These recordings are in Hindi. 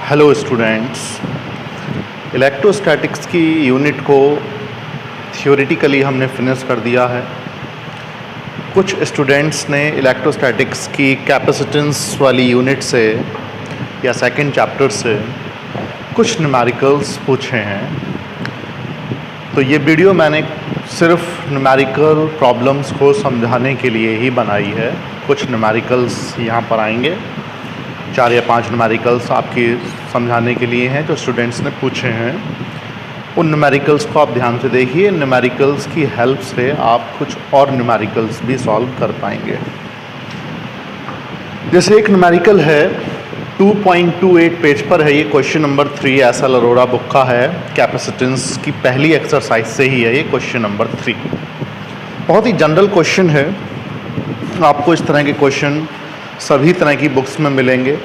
हेलो स्टूडेंट्स, इलेक्ट्रोस्टैटिक्स की यूनिट को थ्योरेटिकली हमने फिनिश कर दिया है। कुछ स्टूडेंट्स ने इलेक्ट्रोस्टैटिक्स की कैपेसिटेंस वाली यूनिट से या सेकंड चैप्टर से कुछ न्यूमेरिकल्स पूछे हैं। तो ये वीडियो मैंने सिर्फ न्यूमेरिकल प्रॉब्लम्स को समझाने के लिए ही बनाई है। कुछ न्यूमेरिकल्स यहाँ पर आएंगे, 4 या 5 न्यूमेरिकल्स आपके समझाने के लिए हैं जो स्टूडेंट्स ने पूछे हैं। उन न्यूमेरिकल्स को आप ध्यान से देखिए। न्यूमेरिकल्स की हेल्प से आप कुछ और न्यूमेरिकल्स भी सॉल्व कर पाएंगे। जैसे एक न्यूमेरिकल है 2.28 पेज पर है, ये question number 3 SL. Arora book का है। कैपेसिटेंस की पहली एक्सरसाइज से ही है ये क्वेश्चन नंबर 3। बहुत ही जनरल क्वेश्चन है। आपको इस तरह के क्वेश्चन सभी तरह की बुक्स में मिलेंगे।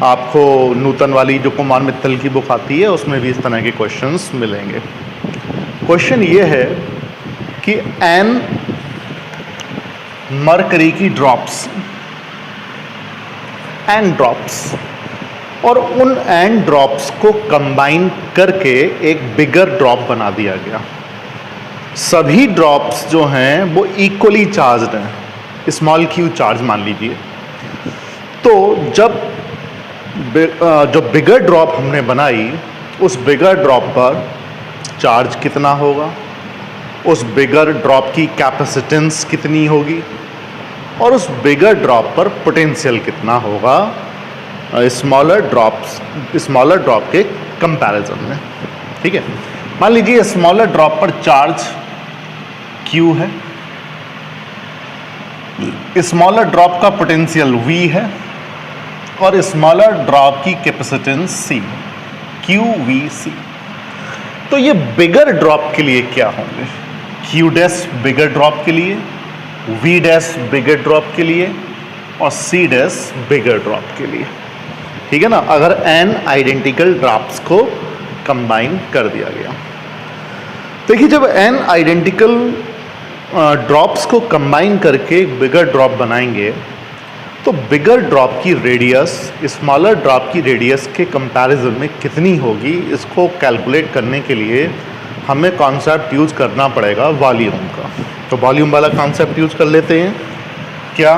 आपको नूतन वाली जो कुमार मित्तल की बुक आती है उसमें भी इस तरह के क्वेश्चंस मिलेंगे। क्वेश्चन ये है कि n मरकरी की ड्रॉप्स, n ड्रॉप्स, और उन n ड्रॉप्स को कंबाइन करके एक बिगर ड्रॉप बना दिया गया। सभी ड्रॉप्स जो हैं वो इक्वली चार्ज्ड हैं, स्मॉल q चार्ज मान लीजिए। तो जब जो बिगर ड्रॉप हमने बनाई, उस बिगर ड्रॉप पर चार्ज कितना होगा, उस बिगर ड्रॉप की कैपेसिटेंस कितनी होगी, और उस बिगर ड्रॉप पर पोटेंशियल कितना होगा स्मॉलर ड्रॉप के कंपैरिजन में। ठीक है, मान लीजिए स्मॉलर ड्रॉप पर चार्ज Q है, स्मॉलर ड्रॉप का पोटेंशियल V है और स्मॉलर ड्रॉप की कैपेसिटेंस C, QVC। तो ये बिगर ड्रॉप के लिए क्या होंगे? Q डैश बिगर ड्रॉप के लिए, V डैश बिगर ड्रॉप के लिए और C डैश बिगर ड्रॉप के लिए। ठीक है ना, अगर n आइडेंटिकल ड्रॉप्स को कंबाइन कर दिया गया। देखिए, जब n आइडेंटिकल ड्रॉप्स को कंबाइन करके एक बिगर ड्रॉप बनाएंगे तो बिगर ड्रॉप की रेडियस स्मॉलर ड्रॉप की रेडियस के कंपैरिजन में कितनी होगी, इसको कैलकुलेट करने के लिए हमें कॉन्सेप्ट यूज करना पड़ेगा वॉल्यूम का। तो वॉल्यूम वाला कॉन्सेप्ट यूज कर लेते हैं। क्या?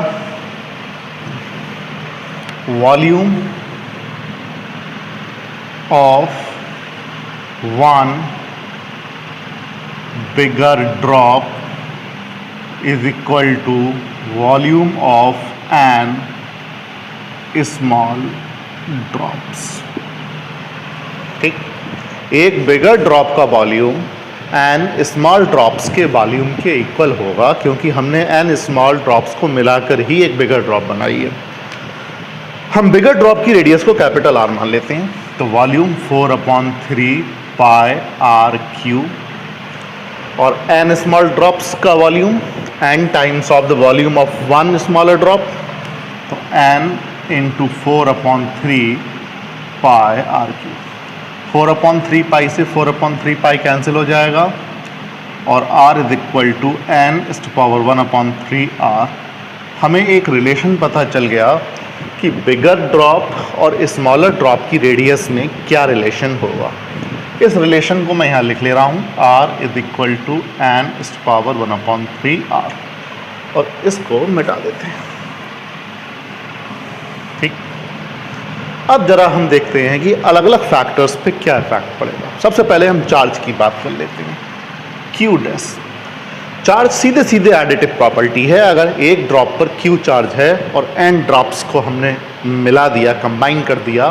Volume of one bigger drop is equal to volume of n small drops. ठीक, एक बिगर ड्रॉप का वॉल्यूम n स्मॉल ड्रॉप्स के वॉल्यूम के इक्वल होगा, क्योंकि हमने n स्मॉल ड्रॉप्स को मिलाकर ही एक बिगर ड्रॉप बनाई है। हम बिगर ड्रॉप की रेडियस को कैपिटल R मान लेते हैं। तो वॉल्यूम 4/3 पाई r³ और n स्मॉल ड्रॉप्स का volume n times of the volume of one smaller drop, तो n into 4/3 pi r³। 4/3 pi से 4/3 पाई कैंसिल हो जाएगा और r is equal to n⁻⁴ r। हमें एक रिलेशन पता चल गया कि बिगर ड्रॉप और स्मॉलर ड्रॉप की रेडियस में क्या रिलेशन होगा। इस रिलेशन को मैं यहाँ लिख ले रहा हूँ, r is equal to n⁻⁴ r, और इसको मिटा देते हैं। ठीक, अब जरा हम देखते हैं कि अलग अलग फैक्टर्स पे क्या इफेक्ट पड़ेगा। सबसे पहले हम चार्ज की बात कर लेते हैं। Q डैश चार्ज सीधे सीधे एडिटिव प्रॉपर्टी है। अगर एक ड्रॉप पर Q चार्ज है और n ड्रॉप्स को हमने मिला दिया, कंबाइन कर दिया,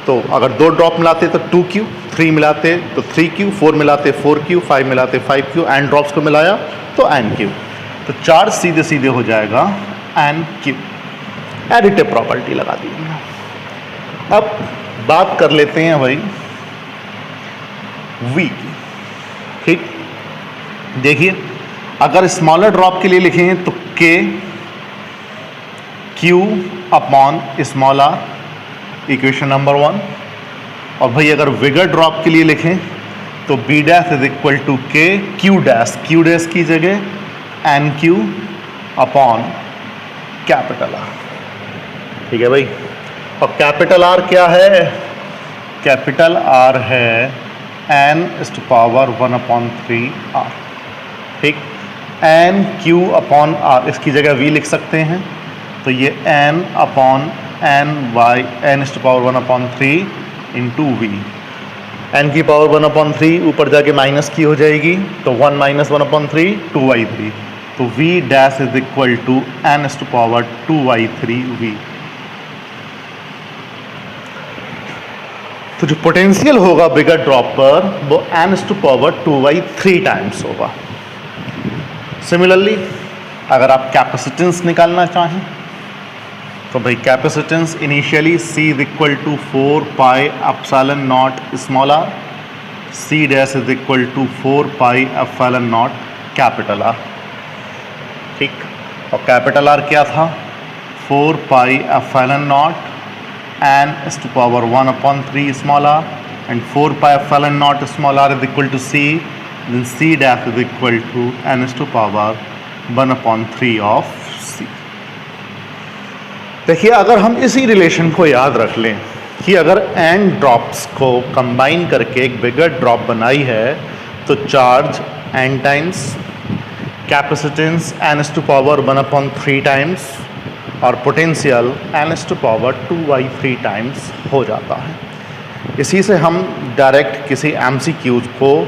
तो अगर 2 ड्रॉप मिलाते तो 2Q, 3 मिलाते तो 3Q, 4 मिलाते 4Q, 5 मिलाते 5Q, n ड्रॉप्स को मिलाया तो nQ। तो चार्ज सीधे सीधे हो जाएगा nQ। एडिटिव प्रॉपर्टी लगा दी। अब बात कर लेते हैं भाई V की। ठीक, देखिए, अगर स्मॉलर ड्रॉप के लिए लिखें तो K Q upon small r, equation number 1। और भाई अगर बिगर ड्रॉप के लिए लिखें तो B dash is equal to K Q dash की जगह NQ अपॉन कैपिटल R। ठीक है भाई, और कैपिटल R क्या है? कैपिटल R है n⁻⁴R, ठीक। n Q/R, इसकी जगह V लिख सकते हैं, तो ये n/(n)⁴ इंटू V। n की पावर 1/3 ऊपर जाके माइनस की हो जाएगी, तो 1 - 1/3 2/3, तो V dash is equal to n⁻²/2/3V। तो जो पोटेंशियल होगा बिगर ड्रॉप पर वो n⁻²/2/3 टाइम्स होगा। सिमिलरली अगर आप कैपेसिटेंस निकालना चाहें तो भाई capacitance initially C is equal to 4πε0r, C dash is equal to 4πε0R, ठीक। और कैपिटल R क्या था? 4πε0 n⁻⁴ small r, and 4πε0 small r is equal to C, then C dash is equal to n⁻⁴ of C। देखिए, अगर हम इसी रिलेशन को याद रख लें कि अगर n ड्रॉप्स को कंबाइन करके एक बिगर ड्रॉप बनाई है तो charge n times, capacitance n⁻⁴ times और पोटेंशियल n⁻²/3 टाइम्स हो जाता है। इसी से हम डायरेक्ट किसी MCQs को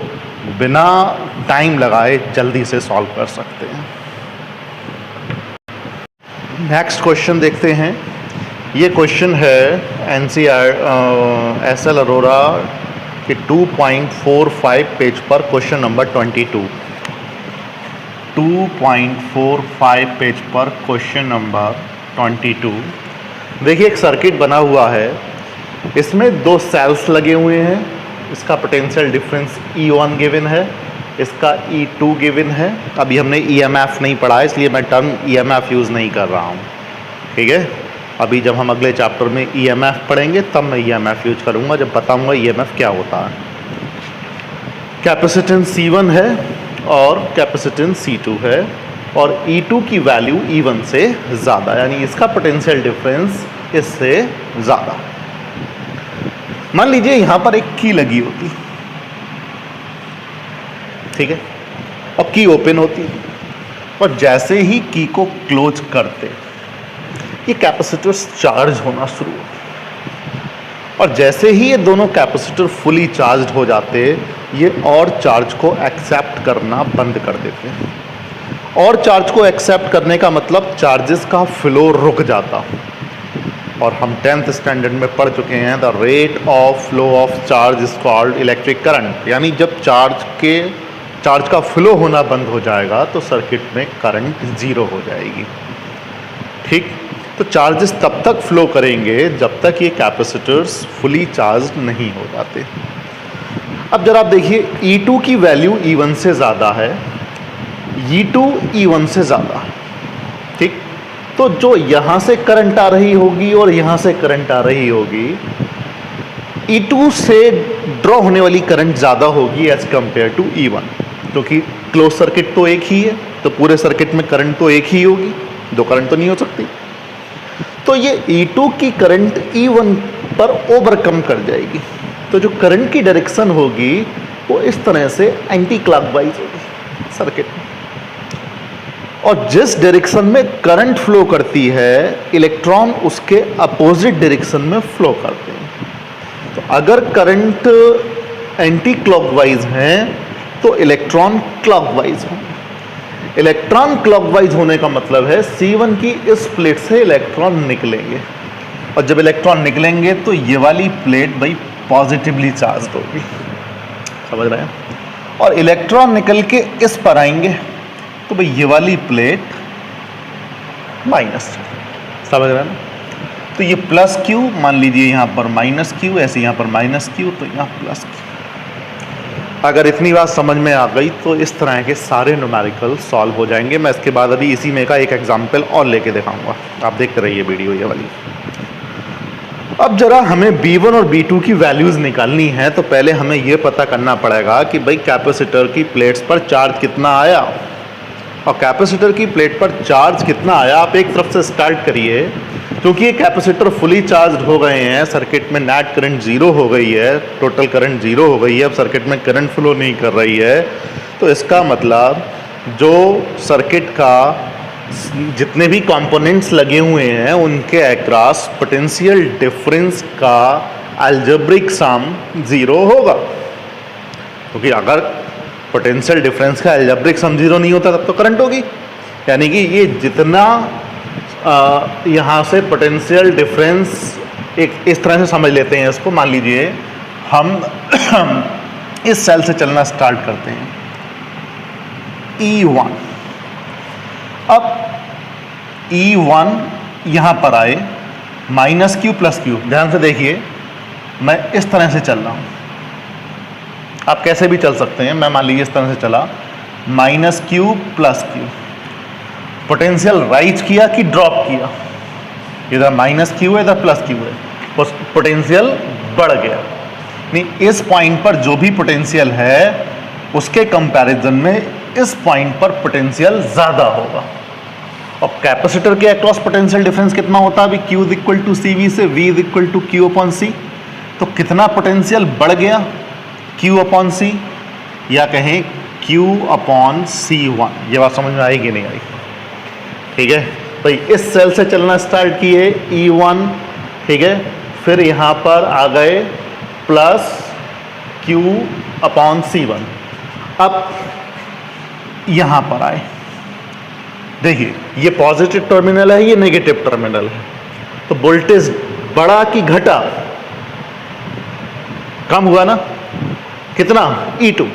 बिना टाइम लगाए जल्दी से सॉल्व कर सकते हैं। नेक्स्ट क्वेश्चन देखते हैं। ये क्वेश्चन है SL अरोरा के 2.45 पेज पर, क्वेश्चन नंबर 22। 2.45 पेज पर क्वेश्चन नंबर 22। देखिए, एक सर्किट बना हुआ है, इसमें 2 सेल्स लगे हुए हैं, इसका पोटेंशियल डिफरेंस E1 गिवन है, इसका E2 गिवन है। अभी हमने EMF नहीं पढ़ा है, इसलिए मैं टर्म EMF यूज़ नहीं कर रहा हूँ, ठीक है। अभी जब हम अगले चैप्टर में EMF पढ़ेंगे तब मैं EMF यूज करूँगा, जब बताऊँगा EMF क्या होता है। कैपेसिटेंस C1 है और कैपेसिटेंस C2 है, और E2 की वैल्यू E1 से ज़्यादा, यानी इसका पोटेंशियल डिफरेंस इससे ज़्यादा। मान लीजिए यहाँ पर एक की लगी होती, ठीक है, और की ओपन होती, और जैसे ही की को क्लोज करते ये कैपेसिटर्स चार्ज होना शुरू होते, और जैसे ही ये दोनों कैपेसिटर फुली चार्ज हो जाते ये और चार्ज को एक्सेप्ट करना बंद कर देते हैं। और चार्ज को एक्सेप्ट करने का मतलब चार्जेस का फ्लो रुक जाता, और हम 10th स्टैंडर्ड में पढ़ चुके हैं the rate of flow of charge is called electric current, यानी जब चार्ज का फ्लो होना बंद हो जाएगा तो सर्किट में करंट 0 हो जाएगी, ठीक। तो चार्जेस तब तक फ्लो करेंगे जब तक ये कैपेसिटर्स फुली चार्ज नहीं हो जाते। अब जरा आप देखिए, E2 की वैल्यू E1 से ज़्यादा है, E2 E1 से ज़्यादा है, ठीक। तो जो यहाँ से करंट आ रही होगी और यहाँ से करंट आ रही होगी, E2 से ड्रॉ होने वाली करंट ज़्यादा होगी एज कंपेयर टू E1, क्योंकि क्लोज सर्किट तो एक ही है, तो पूरे सर्किट में करंट तो एक ही होगी, 2 करंट तो नहीं हो सकती। तो ये E2 की करंट E1 पर ओवरकम कर जाएगी, तो जो करंट की डायरेक्शन होगी वो इस तरह से एंटी क्लॉकवाइज होगी सर्किट में, और जिस डायरेक्शन में करंट फ्लो करती है इलेक्ट्रॉन उसके अपोजिट डायरेक्शन में फ्लो करते हैं। तो अगर करंट एंटी क्लॉकवाइज हैं तो इलेक्ट्रॉन क्लॉकवाइज होंगे। इलेक्ट्रॉन क्लॉकवाइज होने का मतलब है C1 की इस प्लेट से इलेक्ट्रॉन निकलेंगे, और जब इलेक्ट्रॉन निकलेंगे तो ये वाली प्लेट भाई पॉजिटिवली चार्ज होगी, समझ रहे हैं, और इलेक्ट्रॉन निकल के इस पर आएंगे तो भाई ये वाली प्लेट माइनस, समझ रहे हैं ना। तो ये प्लस क्यू, मान लीजिए यहाँ पर माइनस क्यू, ऐसे यहाँ पर माइनस क्यू, तो यहाँ प्लस क्यू। अगर इतनी बात समझ में आ गई तो इस तरह के सारे न्यूमेरिकल सॉल्व हो जाएंगे। मैं इसके बाद अभी इसी में का एक एग्जाम्पल और लेके दिखाऊंगा, आप देखते रहिए वीडियो ये वाली। अब जरा हमें B1 और B2 की वैल्यूज़ निकालनी है, तो पहले हमें ये पता करना पड़ेगा कि भाई कैपेसिटर की प्लेट्स पर चार्ज कितना आया, और कैपेसिटर की प्लेट पर चार्ज कितना आया। आप एक तरफ से स्टार्ट करिए, क्योंकि ये कैपेसिटर फुली चार्ज हो गए हैं, सर्किट में नेट करंट जीरो हो गई है, टोटल करंट जीरो हो गई है, अब सर्किट में करंट फ्लो नहीं कर रही है, तो इसका मतलब जो सर्किट का जितने भी कंपोनेंट्स लगे हुए हैं उनके अक्रॉस पोटेंशियल डिफरेंस का अलजेब्रिक सम जीरो होगा। क्योंकि अगर पोटेंशियल डिफरेंस का अलजेब्रिक सम जीरो नहीं होता तब तो करंट होगी। यानी कि ये जितना यहाँ से पोटेंशियल डिफरेंस एक इस तरह से समझ लेते हैं इसको। मान लीजिए हम इस सेल से चलना स्टार्ट करते हैं E1। अब E1 यहाँ पर आए माइनस क्यू प्लस क्यू, ध्यान से देखिए मैं इस तरह से चल रहा हूँ, आप कैसे भी चल सकते हैं। मैं मान लीजिए इस तरह से चला, minus Q plus Q, potential rise किया कि ड्रॉप किया, इधर माइनस क्यू है इधर प्लस क्यू है, पोटेंशियल बढ़ गया। नहीं, इस पॉइंट पर जो भी पोटेंशियल है उसके कंपैरिजन में इस पॉइंट पर पोटेंशियल ज़्यादा होगा। और कैपेसिटर के अक्रॉस पोटेंशियल डिफरेंस कितना होता है अभी, Q is equal to c v से V is equal to Q upon c. तो कितना पोटेंशियल बढ़ गया, Q अपॉन सी, या कहें Q अपॉन C1। ये बात समझ में आएगी नहीं आई? ठीक है, तो इस सेल से चलना स्टार्ट किए E1, ठीक है, फिर यहाँ पर आ गए प्लस Q अपॉन C1। अब यहाँ पर आए, देखिए ये पॉजिटिव टर्मिनल है, ये नेगेटिव टर्मिनल है, तो वोल्टेज बढ़ा कि घटा, कम हुआ ना, कितना, E2,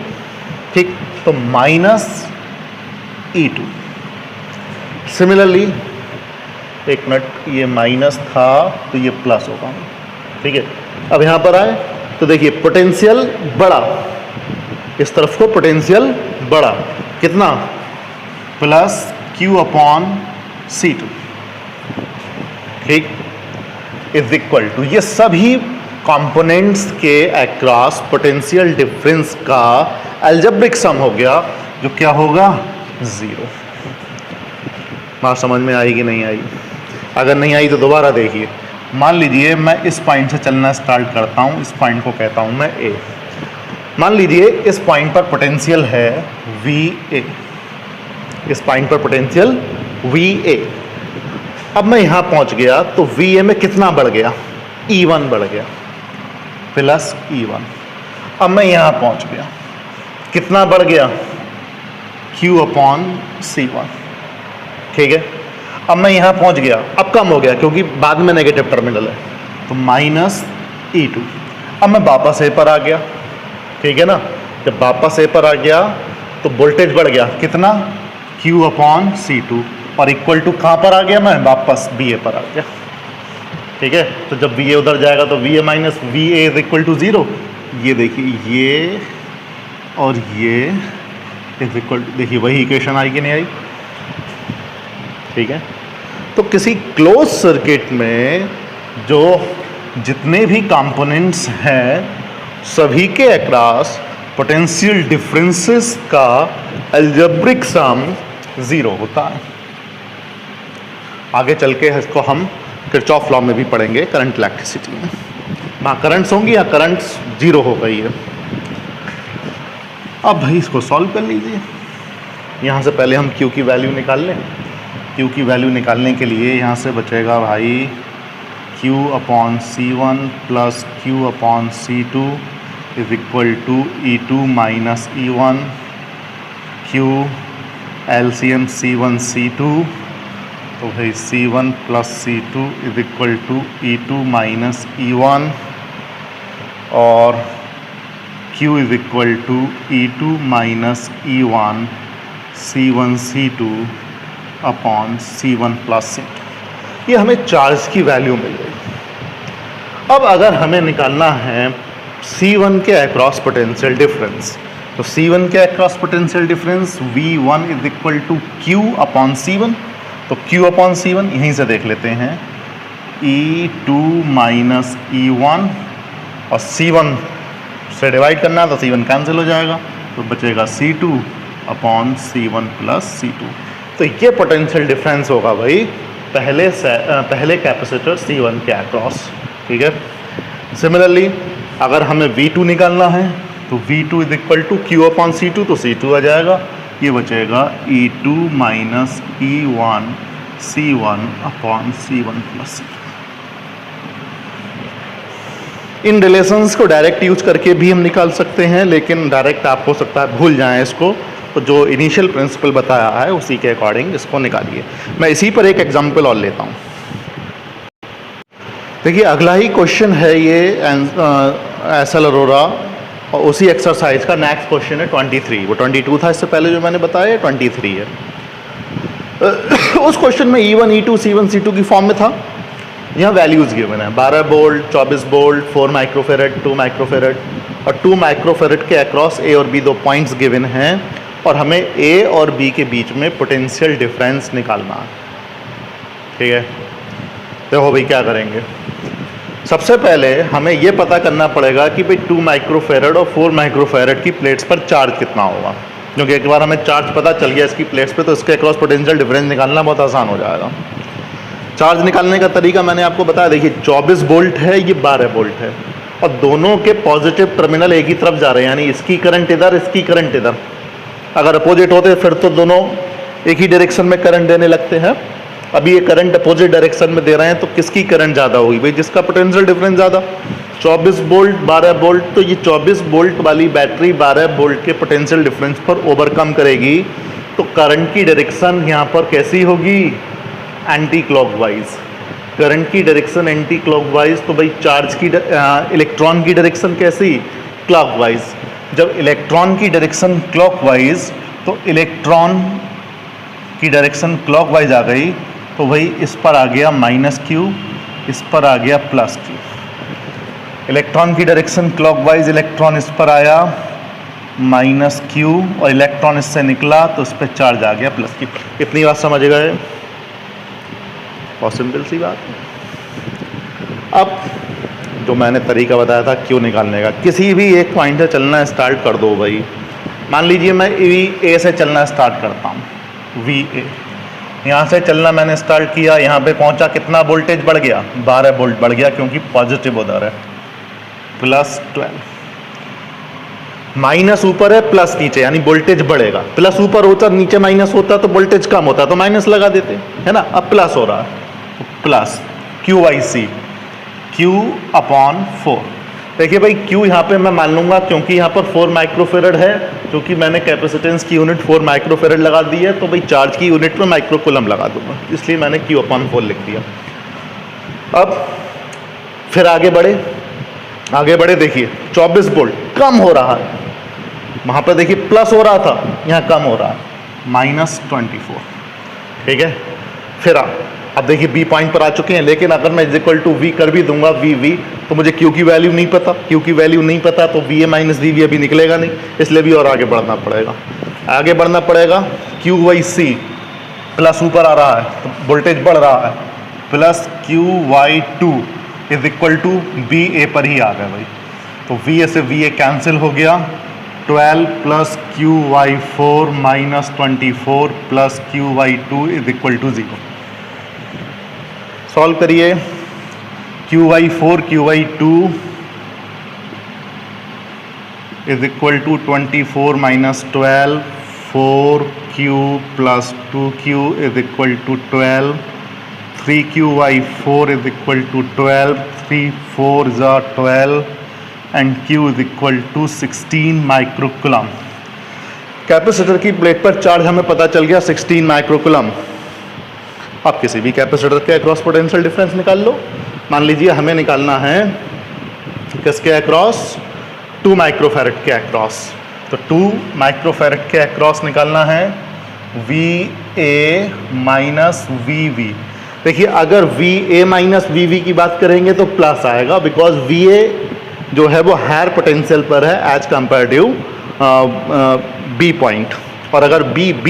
ठीक, तो माइनस E2। सिमिलरली एक मिनट, ये माइनस था तो ये प्लस होगा, ठीक है। अब यहाँ पर आए तो देखिए पोटेंशियल बढ़ा, इस तरफ को पोटेंशियल बढ़ा, कितना, प्लस Q अपॉन C2, ठीक, इज इक्वल टू, ये सभी कंपोनेंट्स के अक्रॉस पोटेंशियल डिफरेंस का अलजेब्रिक सम हो गया, जो क्या होगा, जीरो। बात समझ में आई कि नहीं आई? अगर नहीं आई तो दोबारा देखिए। मान लीजिए मैं इस पॉइंट से चलना स्टार्ट करता हूँ, इस पॉइंट को कहता हूँ मैं A। मान लीजिए इस पॉइंट पर पोटेंशियल है VA, इस पॉइंट पर पोटेंशियल VA। अब मैं यहाँ पहुँच गया तो VA में कितना बढ़ गया, E1 बढ़ गया, प्लस E1। अब मैं यहाँ पहुँच गया, कितना बढ़ गया, Q अपॉन C1, ठीक है। अब मैं यहाँ पहुँच गया, अब कम हो गया क्योंकि बाद में नेगेटिव टर्मिनल है, तो माइनस E2। अब मैं वापस A पर आ गया, ठीक है ना। जब वापस A पर आ गया तो वोल्टेज बढ़ गया, कितना, Q अपॉन C2, और इक्वल टू कहाँ पर आ गया, मैं वापस BA पर आ गया, ठीक है। तो जब VA उधर जाएगा तो VA minus VA is equal to zero. ये देखिए ये और ये इज इक्वल, देखिए वही इक्वेशन आई कि नहीं आई, ठीक है। तो किसी क्लोज सर्किट में जो जितने भी कंपोनेंट्स हैं सभी के अक्रॉस पोटेंशियल डिफरेंसेस का अलजेब्रिक सम जीरो होता है। आगे चल के इसको हम किरचॉफ लॉ में भी पढ़ेंगे, करंट इलेक्ट्रिसिटी में। वहाँ करंट्स होंगी या करंट्स जीरो हो गई है। अब भाई इसको सॉल्व कर लीजिए। यहाँ से पहले हम Q की वैल्यू निकाल लें। Q की वैल्यू निकालने के लिए यहाँ से बचेगा भाई Q upon C1 plus Q upon C2 is equal to E2 minus E1। Q LCM C1 C2, तो भाई C1 plus C2 is equal to E2 minus E1, और Q is equal to E2 minus E1 C1 C2 upon C1 plus C2। ये हमें चार्ज की वैल्यू मिल गई। अब अगर हमें निकालना है C1 के अक्रॉस पोटेंशियल डिफरेंस, तो C1 के across potential difference V1 is equal to Q upon C1। तो Q अपॉन C1 यहीं से देख लेते हैं, E2 माइनस E1, और C1 से डिवाइड करना है तो C1 कैंसिल हो जाएगा, तो बचेगा C2 upon C1 plus C2। तो ये पोटेंशियल डिफरेंस होगा भाई पहले कैपेसिटर C1 के अक्रॉस। ठीक है। सिमिलरली अगर हमें V2 निकालना है तो V2 is equal to Q/C2, तो C2 आ जाएगा, ये बचेगा E2 माइनस E1 C1/C1+। इन रिलेशंस को डायरेक्ट यूज करके भी हम निकाल सकते हैं, लेकिन डायरेक्ट आप हो सकता है भूल जाएं इसको, तो जो इनिशियल प्रिंसिपल बताया है उसी के अकॉर्डिंग इसको निकालिए। मैं इसी पर एक एग्जांपल और लेता हूँ। देखिए अगला ही क्वेश्चन है ये एसल अरोरा, और उसी एक्सरसाइज का नेक्स्ट क्वेश्चन है 23। वो 22 था इससे पहले जो मैंने बताया, 23 है। उस क्वेश्चन में E1 E2 C1 C2 की फॉर्म में था। यहाँ वैल्यूज़ गिवन है 12 वोल्ट, 24 वोल्ट, 4 माइक्रोफेरेड, 2 माइक्रोफेरेड, और 2 माइक्रोफेरेड के अक्रॉस A और B दो पॉइंट्स गिवन हैं, और हमें A और B के बीच में पोटेंशियल डिफरेंस निकालना है। ठीक है, देखो भाई क्या करेंगे। सबसे पहले हमें ये पता करना पड़ेगा कि भाई 2 माइक्रोफेरेड और 4 माइक्रोफेरेड की प्लेट्स पर चार्ज कितना होगा, क्योंकि एक बार हमें चार्ज पता चल गया इसकी प्लेट्स पे, तो इसके अक्रॉस पोटेंशियल डिफरेंस निकालना बहुत आसान हो जाएगा। चार्ज निकालने का तरीका मैंने आपको बताया। देखिए 24 वोल्ट है, ये 12 वोल्ट है, और दोनों के पॉजिटिव टर्मिनल एक ही तरफ जा रहे हैं, यानी इसकी करंट इधर, इसकी करंट इधर। अगर अपोजिट होते फिर तो दोनों एक ही डायरेक्शन में करंट देने लगते हैं। अभी ये करंट अपोजिट डायरेक्शन में दे रहे हैं, तो किसकी करंट ज़्यादा होगी भाई? जिसका पोटेंशियल डिफरेंस ज़्यादा। 24 वोल्ट 12 वोल्ट, तो ये 24 वोल्ट वाली बैटरी 12 वोल्ट के पोटेंशियल डिफरेंस पर ओवरकम करेगी, तो करंट की डायरेक्शन यहाँ पर कैसी होगी? Anti clockwise. करंट की डायरेक्शन एंटी क्लॉकवाइज, तो भाई चार्ज की इलेक्ट्रॉन की डायरेक्शन कैसी? क्लॉकवाइज। जब इलेक्ट्रॉन की डायरेक्शन क्लॉकवाइज, तो इलेक्ट्रॉन की डायरेक्शन क्लॉकवाइज आ गई, तो भाई इस पर आ गया -Q, इस पर आ गया +Q। इलेक्ट्रॉन की डायरेक्शन क्लॉकवाइज, इलेक्ट्रॉन इस पर आया -Q, और इलेक्ट्रॉन इससे निकला तो इस पर चार्ज आ गया +Q। इतनी बात समझ गए? बहुत सिंपल सी बात। अब जो मैंने तरीका बताया था Q निकालने का, किसी भी एक पॉइंट से चलना स्टार्ट कर दो भाई। मान लीजिए मैं VA से चलना स्टार्ट करता हूँ, VA यहाँ से चलना मैंने स्टार्ट किया, यहाँ पे पहुँचा, कितना वोल्टेज बढ़ गया? 12 वोल्ट बढ़ गया, क्योंकि पॉजिटिव उधर है, +12। माइनस ऊपर है, प्लस नीचे, यानी वोल्टेज बढ़ेगा। प्लस ऊपर होता, नीचे माइनस होता तो वोल्टेज कम होता, तो माइनस लगा देते, है ना। अब प्लस हो रहा है, प्लस QIC, Q/4। देखिए भाई Q यहाँ पे मैं मान लूँगा, क्योंकि यहाँ पर 4 माइक्रोफेरेड है, क्योंकि मैंने कैपेसिटेंस की यूनिट 4 माइक्रोफेरेड लगा दी है, तो भाई चार्ज की यूनिट में माइक्रोकुलम लगा दूंगा, इसलिए मैंने Q/4 लिख दिया। अब फिर आगे बढ़े, देखिए 24 वोल्ट कम हो रहा है, वहाँ पर देखिए प्लस हो रहा था, यहाँ कम हो रहा है, -24। ठीक है। फिर अब देखिए B पॉइंट पर आ चुके हैं, लेकिन अगर मैं =V कर भी दूंगा, VV, तो मुझे Q की वैल्यू नहीं पता। Q की वैल्यू नहीं पता तो VA - VV अभी निकलेगा नहीं, इसलिए भी और आगे बढ़ना पड़ेगा। QYC प्लस ऊपर आ रहा है, तो वोल्टेज बढ़ रहा है, +QY2 = VA पर ही आ गया भाई, तो VA से VA कैंसिल हो गया। 12 + QY4 - 24 + QY2 = 0। सॉल्व करिए। QY4 QY2 = 24 - 12, 4Q + 2Q = 12, 3QY4 = 12, 3 4 = 12, and Q = 16 microcoulomb. Capacitor की प्लेट पर चार्ज हमें पता चल गया 16 माइक्रोकुलम। आप किसी भी कैपेसिटर के अक्रॉस पोटेंशियल डिफरेंस निकाल लो। मान लीजिए हमें निकालना है किसके अक्रॉस? 2 माइक्रोफैरड के अक्रॉस। तो 2 माइक्रोफैरड के अक्रॉस निकालना है VA - VV। देखिए अगर VA - VV की बात करेंगे तो प्लस आएगा, बिकॉज VA जो है वो हायर पोटेंशियल पर है एज कंपेरेटिव B पॉइंट, और अगर B -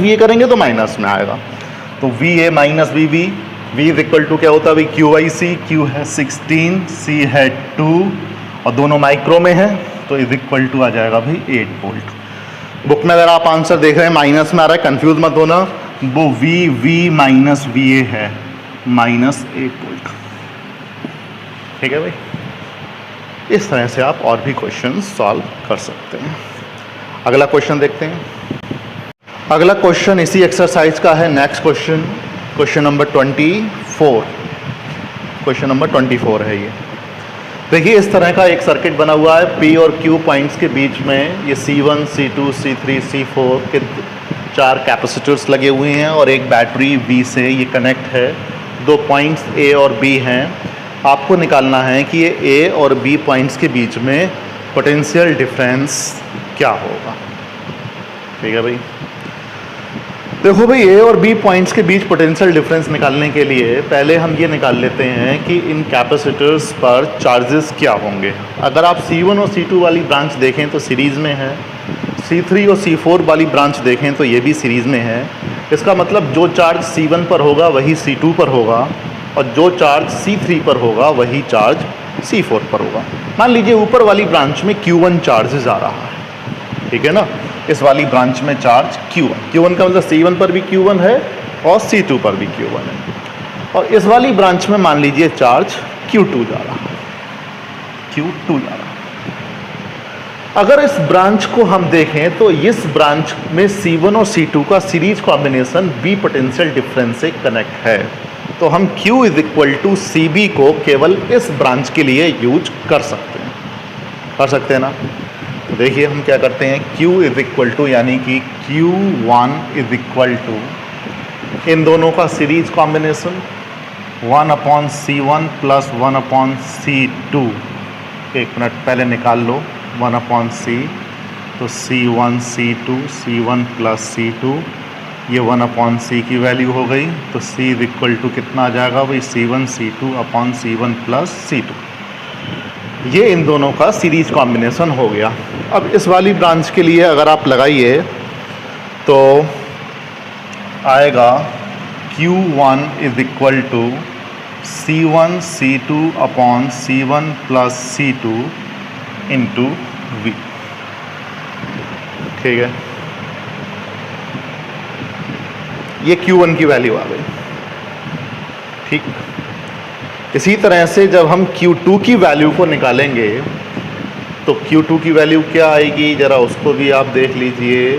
VA करेंगे तो माइनस में आएगा। तो VA - VV, V = क्या होता है भाई? QIC, Q है 16, C है 2, और दोनों माइक्रो में है, तो = आ जाएगा भाई 8 वोल्ट। बुक में अगर आप आंसर देख रहे हैं माइनस में आ रहा है, कंफ्यूज मत होना, वो VV - VA है, माइनस 8 वोल्ट। ठीक है भाई, इस तरह से आप और भी क्वेश्चन सॉल्व कर सकते हैं। अगला क्वेश्चन देखते हैं। अगला क्वेश्चन इसी एक्सरसाइज का है। Next question, question number 24। Question number 24 है ये। देखिए इस तरह का एक सर्किट बना हुआ है, P और Q पॉइंट्स के बीच में ये C1, C2, C3, C4 के 4 कैपेसिटर्स लगे हुए हैं और एक बैटरी V से ये कनेक्ट है। 2 पॉइंट्स A और B हैं। आपको निकालना है कि ये A और B पॉइंट्स के बीच में पोटेंशियल डिफरेंस क्या होगा। ठीक है भाई, देखो भाई A और B पॉइंट्स के बीच पोटेंशियल डिफरेंस निकालने के लिए पहले हम ये निकाल लेते हैं कि इन कैपेसिटर्स पर चार्जेस क्या होंगे। अगर आप C1 और C2 वाली ब्रांच देखें तो सीरीज़ में है, C3 और C4 वाली ब्रांच देखें तो ये भी सीरीज़ में है। इसका मतलब जो चार्ज C1 पर होगा वही C2 पर होगा और जो चार्ज C3 पर होगा वही चार्ज C4 पर होगा। मान लीजिए ऊपर वाली ब्रांच में Q1 चार्जेस आ रहा है, ठीक है ना, इस वाली ब्रांच में चार्ज Q1 का मतलब C1 पर भी Q1 है और C2 पर भी Q1 है। और इस वाली ब्रांच में मान लीजिए चार्ज Q2 जा रहा है, Q2 जा रहा है। अगर इस ब्रांच को हम देखें तो इस ब्रांच में C1 और C2 का series combination B potential difference से कनेक्ट है, तो हम Q is equal to CB को केवल इस ब्रांच के लिए यूज कर सकते हैं ना। तो देखिए हम क्या करते हैं, Q इज इक्वल टू यानी कि Q1 इज इक्वल टू इन दोनों का series combination 1/C1 plus 1/C2। एक मिनट पहले निकाल लो 1/C, तो C1 C2 C1 plus C2, ये 1/C की वैल्यू हो गई। तो C इज इक्वल टू कितना आ जाएगा भाई, C1 C2 upon C1 plus C2। ये इन दोनों का सीरीज कॉम्बिनेशन हो गया। अब इस वाली ब्रांच के लिए अगर आप लगाइए तो आएगा Q1 is equal to C1 C2 upon C1 plus C2 into V। ठीक है, ये Q1 की वैल्यू आ गई। ठीक, इसी तरह से जब हम Q2 की वैल्यू को निकालेंगे तो Q2 की वैल्यू क्या आएगी, ज़रा उसको भी आप देख लीजिए।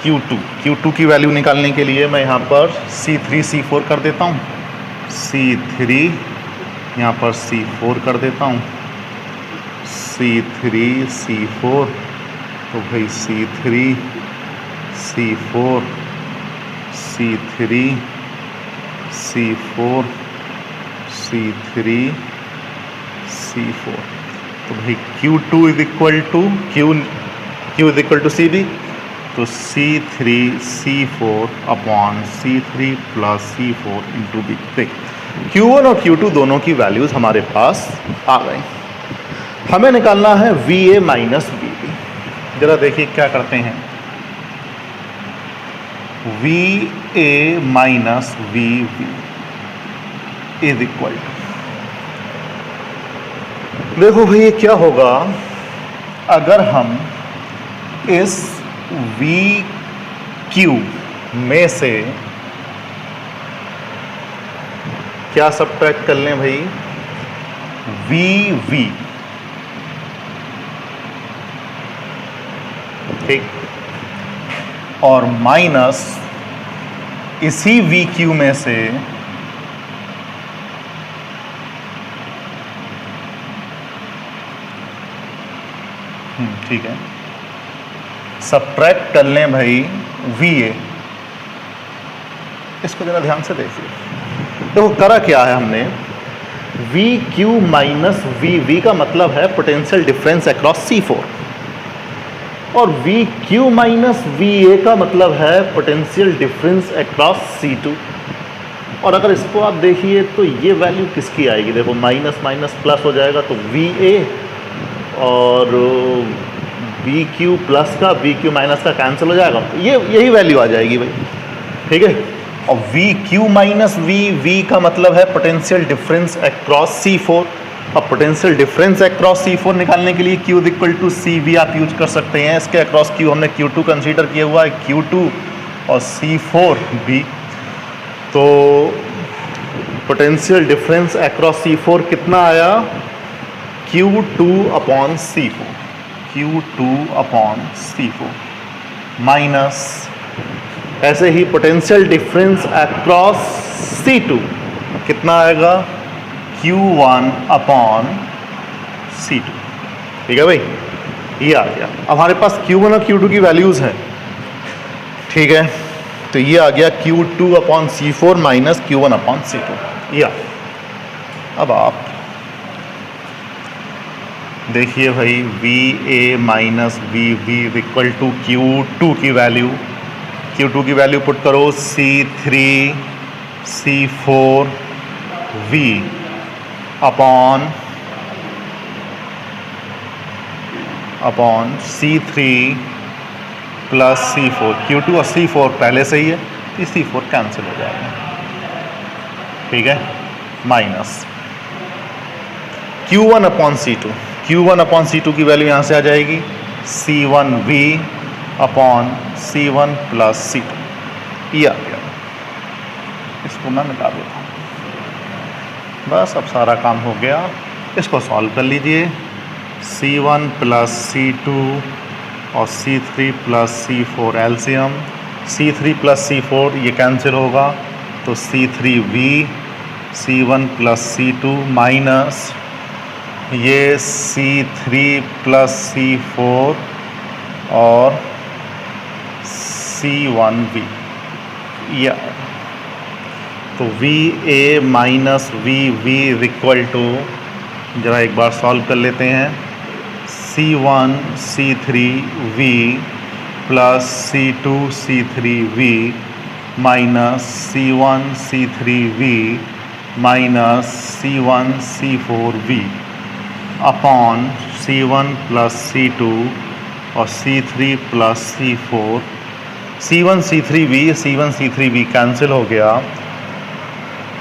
Q2 की वैल्यू निकालने के लिए मैं यहाँ पर C3 C4 कर देता हूँ, C3 यहाँ पर C4 कर देता हूँ, C3 C4, तो भाई C3 C4 C3 C4 C3 C4, तो भाई Q2 is equal to Q is equal to CB, तो C3 C4 upon C3 plus C4 into B। Q1 और Q2 दोनों की वैल्यूज हमारे पास आ गई। हमें निकालना है VA माइनस VB। जरा देखिए क्या करते हैं, VA minus VB is equal to, देखो भाई ये क्या होगा अगर हम इस VQ में से क्या सब्ट्रैक्ट कर लें भाई, VV। ठीक, और माइनस इसी VQ में से ठीक है, सब्ट्रैक्ट कर लें भाई VA। इसको जरा ध्यान से देखिए। तो करा क्या है हमने, VQ माइनस VV का मतलब है पोटेंशियल डिफरेंस अक्रॉस C4 और VQ माइनस VA का मतलब है पोटेंशियल डिफरेंस अक्रॉस C2। और अगर इसको आप देखिए तो ये वैल्यू किसकी आएगी, देखो माइनस माइनस प्लस हो जाएगा, तो VA और VQ प्लस का VQ माइनस का कैंसिल हो जाएगा, ये यही वैल्यू आ जाएगी भाई। ठीक है, और VQ माइनस V का मतलब है पोटेंशियल डिफरेंस अक्रॉस C4। अब पोटेंशियल डिफरेंस अक्रॉस C4 निकालने के लिए Q इक्वल टू CV आप यूज कर सकते हैं। इसके अक्रॉस Q हमने Q2 कंसीडर किया हुआ है, Q2 और C4 भी। तो पोटेंशियल डिफरेंस अक्रॉस C4 कितना आया, Q2/C4, Q2/C4 माइनस, ऐसे ही पोटेंशियल डिफरेंस अक्रॉस C2 कितना आएगा, Q1/C2। ठीक है भाई, ये आ गया। अब हमारे पास Q1 और Q2 की वैल्यूज़ हैं, ठीक है, तो ये आ गया Q2/C4 माइनस Q1/C2, ये आ गया। अब आप देखिए भाई, VA minus VB equal to Q2 की वैल्यू, Q2 की वैल्यू पुट करो, C3C4V upon C3 plus C4, Q2 और C4 पहले से ही है, तो C4 कैंसिल हो जाएगा, ठीक है, माइनस Q1/C2, Q1/C2 की वैल्यू यहाँ से आ जाएगी, C1V upon C1 plus C2, ये आ गया। इसको मैं मिटा देता हूँ, बस अब सारा काम हो गया। इसको सॉल्व कर लीजिए, C1 प्लस C2 और C3 plus C4 LCM, C3 plus C4 ये कैंसिल होगा, तो C3V C1 plus C2 minus ये C3 प्लस C4 और C1V, या तो VA minus VV equal to, जरा एक बार सॉल्व कर लेते हैं, C1 C3V plus C2 C3V minus C1 C3V minus C1 C4V upon C1 plus C2 और C3 plus C4, C1 C3V C1 C3V cancel हो गया,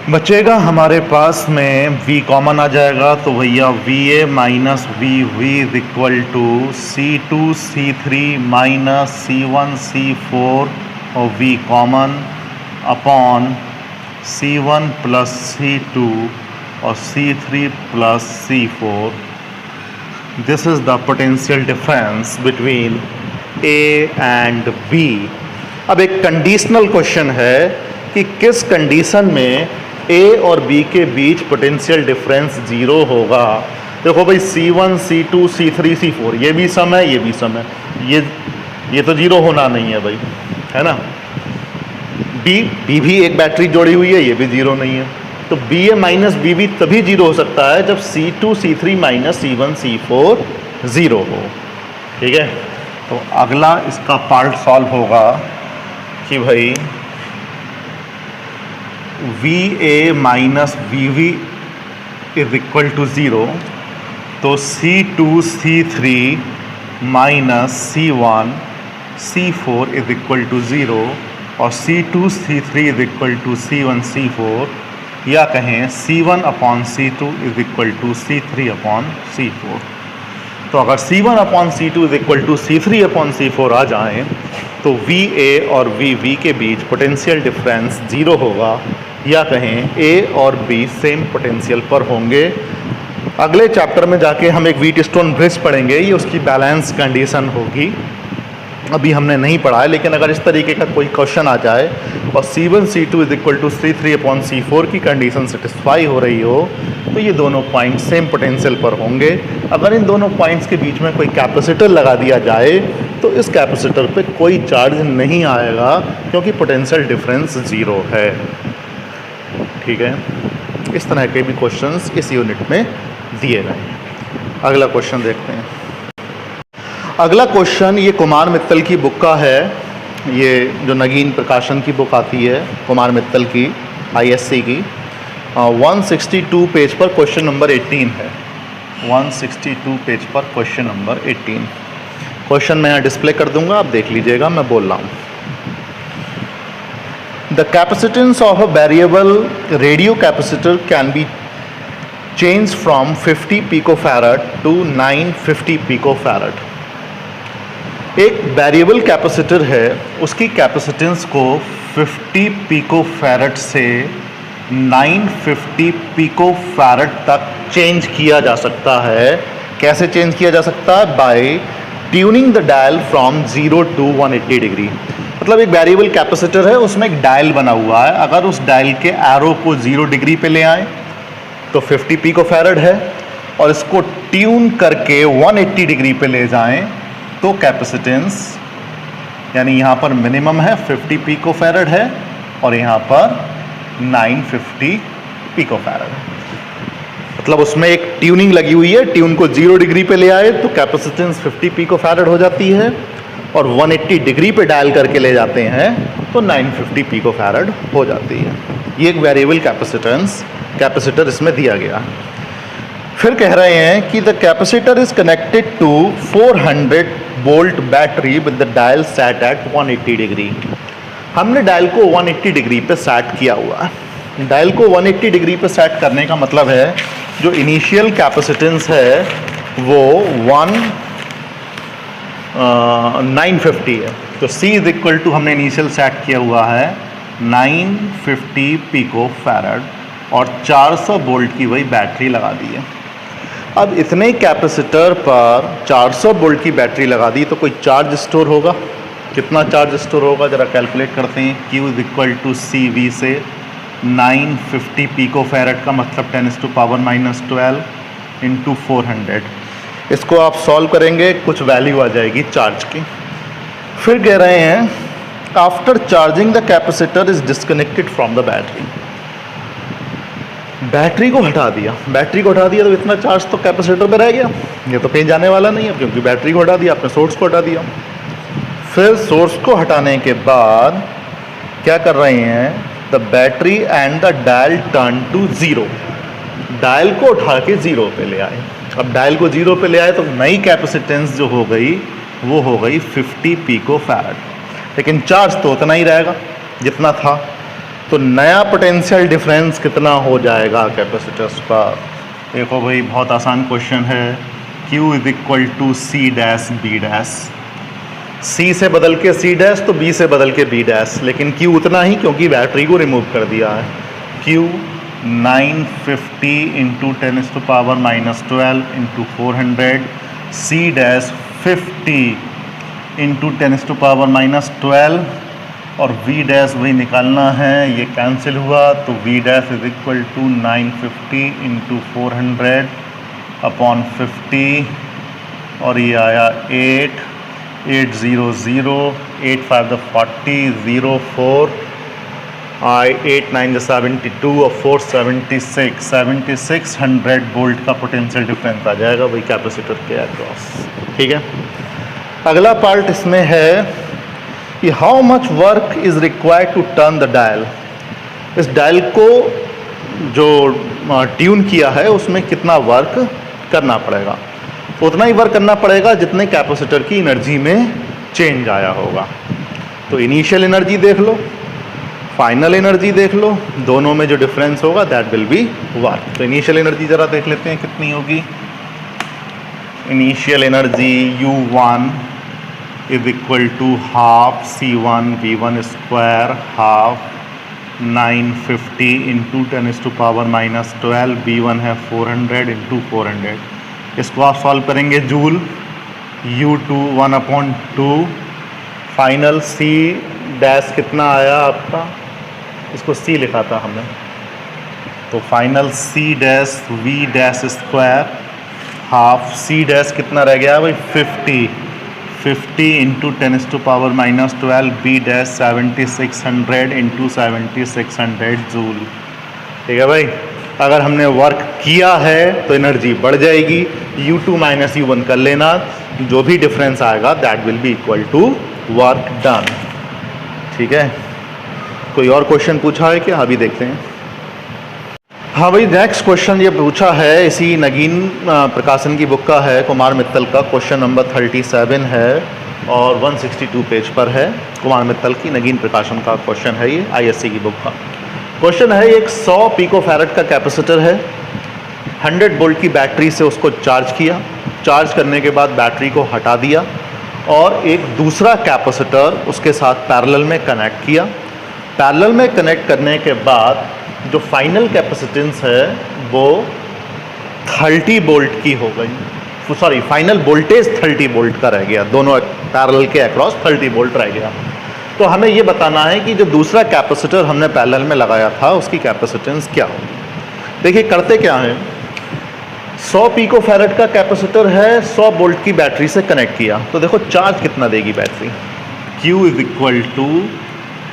बचेगा हमारे पास में V कॉमन आ जाएगा, तो भैया VA minus VV equal to C2 C3 minus C1 C4 और V common upon C1 plus C2 और C3 plus C4। This is the potential difference between A and B। अब एक कंडीशनल क्वेश्चन है कि किस कंडीशन में A और B के बीच पोटेंशियल डिफरेंस 0 होगा। देखो भाई, C1 C2 C3 C4 ये भी सम है, ये भी सम है, ये तो 0 होना नहीं है भाई, है ना। B भी एक बैटरी जोड़ी हुई है, ये भी 0 नहीं है, तो BA माइनस BB तभी 0 हो सकता है जब C2 C3 minus C1 C4 0 हो, ठीक है। तो अगला इसका पार्ट सॉल्व होगा कि भाई VA minus VV is equal to 0, तो C2 C3 minus C1 C4 is equal to 0 और C2 C3 is equal to C1 C4, या कहें C1/C2 is equal to C3/C4। तो अगर C1/C2 is equal to C3/C4 आ जाएं, तो VA और VV के बीच पोटेंशियल डिफरेंस 0 होगा, या कहें A और B सेम पोटेंशियल पर होंगे। अगले चैप्टर में जाके हम एक व्हीटस्टोन ब्रिज पढ़ेंगे, ये उसकी बैलेंस कंडीशन होगी, अभी हमने नहीं पढ़ा है। लेकिन अगर इस तरीके का कोई क्वेश्चन आ जाए और C1 C2 is equal to C3/C4 की कंडीशन सेटिस्फाई हो रही हो, तो ये दोनों पॉइंट सेम पोटेंशियल पर होंगे। अगर इन दोनों पॉइंट्स के बीच में कोई कैपेसिटर लगा दिया जाए, तो इस कैपेसिटर पे कोई चार्ज नहीं आएगा, क्योंकि पोटेंशियल डिफरेंस 0 है, ठीक है। इस तरह के भी क्वेश्चंस इस यूनिट में दिए गए हैं। अगला क्वेश्चन देखते हैं। अगला क्वेश्चन ये कुमार मित्तल की बुक का है, ये जो नगीन प्रकाशन की बुक आती है कुमार मित्तल की, ISC की, 162 पेज पर क्वेश्चन नंबर 18 है। 162 पेज पर क्वेश्चन नंबर 18। क्वेश्चन मैं यहाँ डिस्प्ले कर दूंगा, आप देख लीजिएगा, मैं बोल रहा हूँ। The capacitance of a variable radio capacitor can be changed from 50 picofarad to 950 picofarad. एक वेरिएबल कैपेसिटर है, उसकी कैपेसिटेंस को 50 पिको फैरेड से 950 पिको फैरेड तक चेंज किया जा सकता है। कैसे चेंज किया जा सकता है? By tuning the dial from 0 to 180 degree. मतलब एक वेरिएबल कैपेसिटर है, उसमें एक डायल बना हुआ है, अगर उस डायल के एरो को 0 डिग्री पे ले आए तो 50 पिको फैरेड है, और इसको ट्यून करके 180 डिग्री पे ले जाएं तो कैपेसिटेंस, यानी यहाँ पर मिनिमम है 50 पिको फैरेड है और यहाँ पर 950 पिको फैरेड है। मतलब उसमें एक ट्यूनिंग लगी हुई है, ट्यून को 0 डिग्री पे ले आए तो कैपेसिटेंस 50 पिको फैरेड हो जाती है, और 180 डिग्री पे डायल करके ले जाते हैं तो 950 पिको फैरेड हो जाती है। ये एक वेरिएबल कैपेसिटर इसमें दिया गया है। फिर कह रहे हैं कि the capacitor is connected to 400 volt battery with the dial set at 180 degree. हमने डायल को 180 डिग्री पे सेट किया हुआ है। डायल को 180 डिग्री पे सेट करने का मतलब है जो इनिशियल कैपेसिटेंस है वो 950 है, तो C इज इक्वल टू हमने इनिशियल सेट किया हुआ है 950 पिको फैरेड और 400 वोल्ट की वही बैटरी लगा दी है। अब इतने कैपेसिटर पर 400 वोल्ट की बैटरी लगा दी तो कोई चार्ज स्टोर होगा। कितना चार्ज स्टोर होगा ज़रा कैलकुलेट करते हैं। Q is equal to CV से 950 पिको फैरेड का मतलब 10⁻⁻12 इंटू 400। इसको आप सॉल्व करेंगे, कुछ वैल्यू आ जाएगी चार्ज की। फिर कह रहे हैं after charging the capacitor is disconnected from the battery. Battery को हटा दिया तो इतना चार्ज तो कैपेसिटर पे रह गया, ये तो कहीं जाने वाला नहीं है क्योंकि बैटरी को हटा दिया, आपने सोर्स को हटा दिया। फिर सोर्स को हटाने के बाद क्या कर रहे हैं, the battery and the dial turn to 0। Dial को उठा के 0 पे ले आए। अब डायल को 0 पे ले आए तो नई कैपेसिटेंस जो हो गई वो हो गई 50 पिको फैरेड, लेकिन चार्ज तो उतना ही रहेगा जितना था। तो नया पोटेंशियल डिफरेंस कितना हो जाएगा कैपेसिटर्स पर? देखो भाई, बहुत आसान क्वेश्चन है। Q is equal to C dash B dash. C से बदल के C डैश तो B से बदल के B डैश, लेकिन Q उतना ही क्योंकि बैटरी को रिमूव कर दिया है। Q 950 into 10⁻⁻12 into 400, C dash 50 into 10⁻⁻12 और V डैश वही निकालना है, ये कैंसिल हुआ तो V dash is equal to 950 into 400 upon 50 और ये आया 8 0 0 8 5 40 0 4 8 9 72 और 4 7600 वोल्ट का पोटेंशियल डिफरेंस आ जाएगा वही कैपेसिटर के अक्रॉस। ठीक है, अगला पार्ट इसमें है कि how much work is required to turn the dial. इस डायल को जो ट्यून किया है उसमें कितना वर्क करना पड़ेगा? उतना ही वर्क करना पड़ेगा जितने कैपेसिटर की एनर्जी में चेंज आया होगा। तो इनिशियल एनर्जी देख लो, फाइनल एनर्जी देख लो, दोनों में जो डिफरेंस होगा दैट विल बी वर्क। तो इनिशियल एनर्जी ज़रा देख लेते हैं कितनी होगी। Initial energy U1 is equal to half C1 V1 square half 950 into 10⁻⁻12 B1 है 400 इंटू 400। इसको आप सॉल्व करेंगे joule. U2 1/2 final C dash कितना आया आपका, इसको C लिखा था हमने, तो final C dash V dash square half C dash कितना रह गया भाई 50 into 10⁻⁻12 B dash 7600 into 7600 joule. ठीक है भाई, अगर हमने वर्क किया है तो एनर्जी बढ़ जाएगी। U2 माइनस U1 कर लेना, जो भी डिफरेंस आएगा that will be equal to work done. ठीक है, कोई और क्वेश्चन पूछा है क्या? अभी देखते हैं। हाँ भाई, नेक्स्ट क्वेश्चन ये पूछा है, इसी नगीन प्रकाशन की बुक का है, कुमार मित्तल का। क्वेश्चन नंबर 37 है और 162 पेज पर है। कुमार मित्तल की नगीन प्रकाशन का क्वेश्चन है, ये ISC की बुक का क्वेश्चन है। एक 100 पिको फैरेड का कैपेसिटर है, 100 वोल्ट की बैटरी से उसको चार्ज किया, चार्ज करने के बाद बैटरी को हटा दिया और एक दूसरा कैपेसिटर उसके साथ पैरेलल में कनेक्ट किया। पैरेलल में कनेक्ट करने के बाद जो फाइनल कैपेसिटेंस है वो 30 वोल्ट की हो गई, सॉरी फाइनल वोल्टेज 30 वोल्ट का रह गया, दोनों पैरेलल के अक्रॉस 30 वोल्ट रह गया। तो हमें ये बताना है कि जो दूसरा कैपेसिटर हमने पैरेलल में लगाया था उसकी कैपेसिटेंस क्या होगी। देखिए करते क्या है, 100 पिको फैरेड का कैपेसिटर है, 100 वोल्ट की बैटरी से कनेक्ट किया। तो देखो चार्ज कितना देगी battery, Q is equal to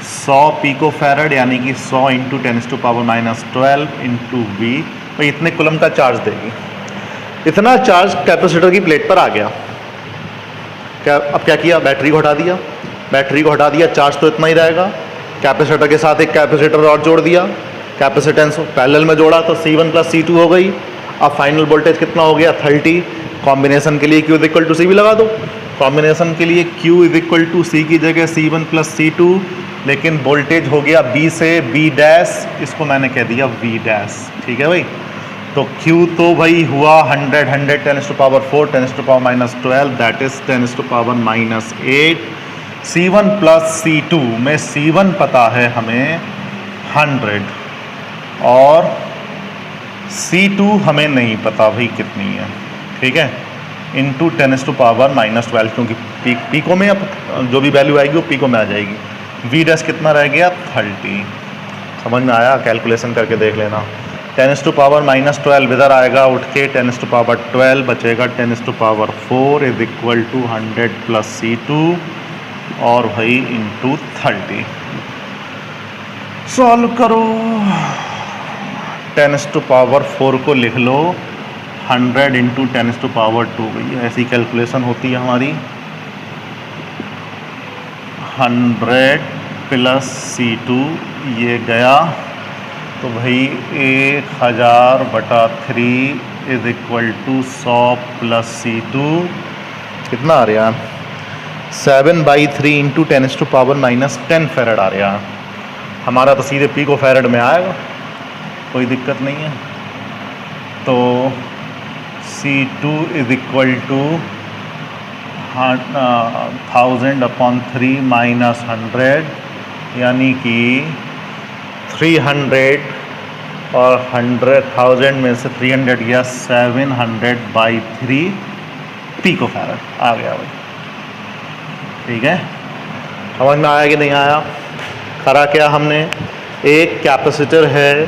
100 pico farad यानी कि 100 इंटू 10⁻12 इंटू V, तो इतने कुलम का चार्ज देगी। इतना चार्ज कैपेसिटर की प्लेट पर आ गया। अब क्या किया, बैटरी को हटा दिया, बैटरी को हटा दिया, चार्ज तो इतना ही रहेगा। कैपेसिटर के साथ एक कैपेसिटर और जोड़ दिया, कैपेसिटेंस पैरेलल में जोड़ा तो C1 प्लस C2 हो गई। अब फाइनल वोल्टेज कितना हो गया 30। कॉम्बिनेशन के लिए Q is equal to C भी लगा दो, कॉम्बिनेशन के लिए Q is equal to C की जगह C1 प्लस C2, लेकिन वोल्टेज हो गया B से B डैश, इसको मैंने कह दिया V डैश, ठीक है भाई। तो Q तो भाई हुआ 100 10⁻4 10⁻12 that is 10⁻8। C1 plus C2 में C1 पता है हमें 100 और C2 हमें नहीं पता भाई कितनी है, ठीक है, इंटू 10⁻12 क्योंकि पीको में अब जो भी वैल्यू आएगी वो पीको में आ जाएगी। V डैश कितना रह गया 30। समझ में आया, कैलकुलेशन करके देख लेना। 10⁻12 इधर आएगा उठ के 10⁻12 बचेगा 10⁻4 is equal to 100 plus C2 और भाई इंटू 30। सॉल्व करो, 10⁻4 को लिख लो 100 इंटू 10⁻2 गई, ऐसी कैलकुलेशन होती है हमारी। 100 प्लस C2 ये गया तो भाई 1000/3 is equal to 100 plus C2 कितना आ रहा है 7/3 इंटू 10⁻10 फैरेड आ रहा है। हमारा तो सीधे पिको फैरेड में आएगा, कोई दिक्कत नहीं है। तो C2 is equal to 1000/3 minus 100 यानी कि 300 और 100,000 में से 300 गया 700/3 पिको फैरेड आ गया भाई, ठीक है। समझ में आया कि नहीं आया। करा क्या हमने, एक कैपेसिटर है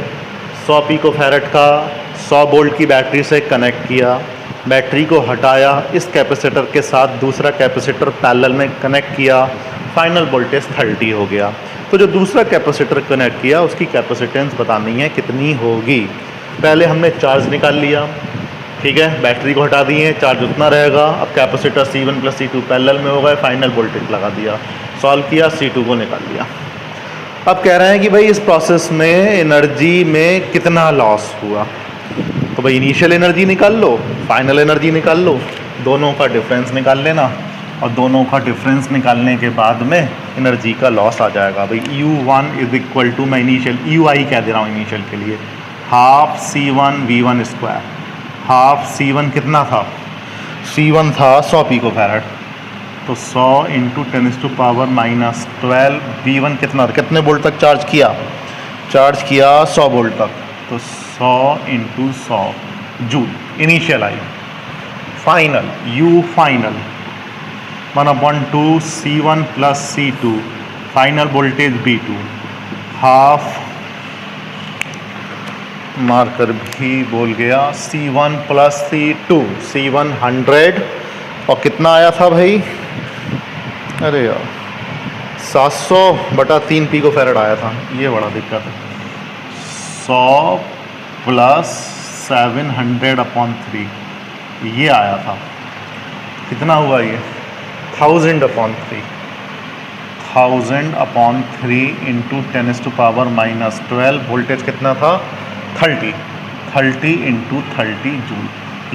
100 पिको फैरेड का, 100 वोल्ट की बैटरी से कनेक्ट किया, बैटरी को हटाया, इस कैपेसिटर के साथ दूसरा कैपेसिटर पैरेलल में कनेक्ट किया, फाइनल वोल्टेज 30 हो गया। तो जो दूसरा कैपेसिटर कनेक्ट किया उसकी कैपेसिटेंस बतानी है कितनी होगी। पहले हमने चार्ज निकाल लिया, ठीक है, बैटरी को हटा दिए, चार्ज उतना रहेगा। अब capacitor C1 plus C2 parallel में हो गए, फाइनल वोल्टेज लगा दिया, सॉल्व किया, C2 को निकाल लिया। अब कह रहे हैं कि भाई इस प्रोसेस में एनर्जी में कितना लॉस हुआ। तो भाई इनिशियल एनर्जी निकाल लो, फाइनल एनर्जी निकाल लो, दोनों का डिफरेंस निकाल लेना और दोनों का डिफरेंस निकालने के बाद में एनर्जी का लॉस आ जाएगा। भाई U1 इज इक्वल टू, मैं इनिशियल UI कह दे रहा हूँ इनिशियल के लिए, half C1 V1 square. Half C1 कितना था, C1 था 100 पिको फैरेड, तो 100 इंटू 10⁻12 V1 कितना, कितने वोल्ट तक चार्ज किया, चार्ज किया 100 वोल्ट तक, तो 100 इंटू 100 जूल इनिशियल आई। Final U final 1/2 C1 plus C2, final voltage B2, half marker भी बोल गया C1 प्लस C2, C1 100 और कितना आया था भाई, अरे यार 700/3 पिको फैरेड आया था, ये बड़ा दिक्कत है। 100 प्लस 700/3 ये आया था, कितना हुआ ये 1000/3, 1000/3 इंटू 10⁻12 वोल्टेज कितना था 30 इंटू 30 जूल,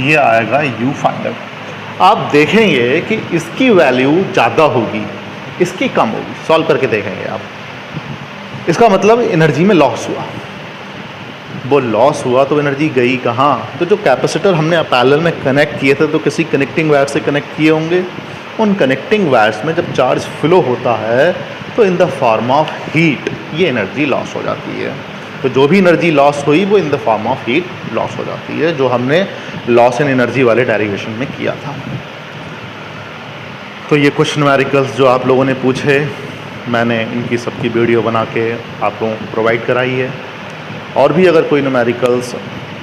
ये आएगा U फाइनल। आप देखेंगे कि इसकी वैल्यू ज़्यादा होगी, इसकी कम होगी, सॉल्व करके देखेंगे आप। इसका मतलब एनर्जी में लॉस हुआ, वो लॉस हुआ तो एनर्जी गई कहाँ, तो जो कैपेसिटर हमने पैरेलल में कनेक्ट किए थे तो किसी कनेक्टिंग वायर से कनेक्ट किए होंगे उन कनेक्टिंग वायर्स में जब चार्ज फ्लो होता है तो in the form of heat ये एनर्जी लॉस हो जाती है। तो जो भी एनर्जी लॉस हुई वो in the form of heat loss हो जाती है, जो हमने लॉस इन एनर्जी वाले डेरिवेशन में किया था। तो ये कुछ न्यूमेरिकल्स जो आप लोगों ने पूछे, मैंने इनकी सबकी वीडियो बना के आप लोगों को प्रोवाइड कराई है। और भी अगर कोई न्यूमेरिकल्स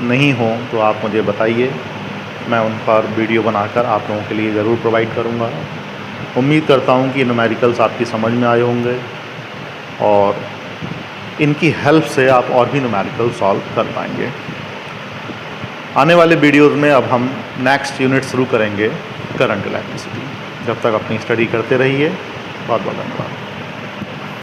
नहीं हो तो आप मुझे बताइए, मैं उन पर वीडियो बनाकर आप लोगों के लिए ज़रूर प्रोवाइड करूँगा। उम्मीद करता हूँ कि न्यूमेरिकल्स आपकी समझ में आए होंगे और इनकी हेल्प से आप और भी न्यूमेरिकल सॉल्व कर पाएंगे। आने वाले वीडियोज़ में अब हम नेक्स्ट यूनिट शुरू करेंगे, करंट इलेक्ट्रिसिटी। जब तक अपनी स्टडी करते रहिए। बहुत बहुत धन्यवाद।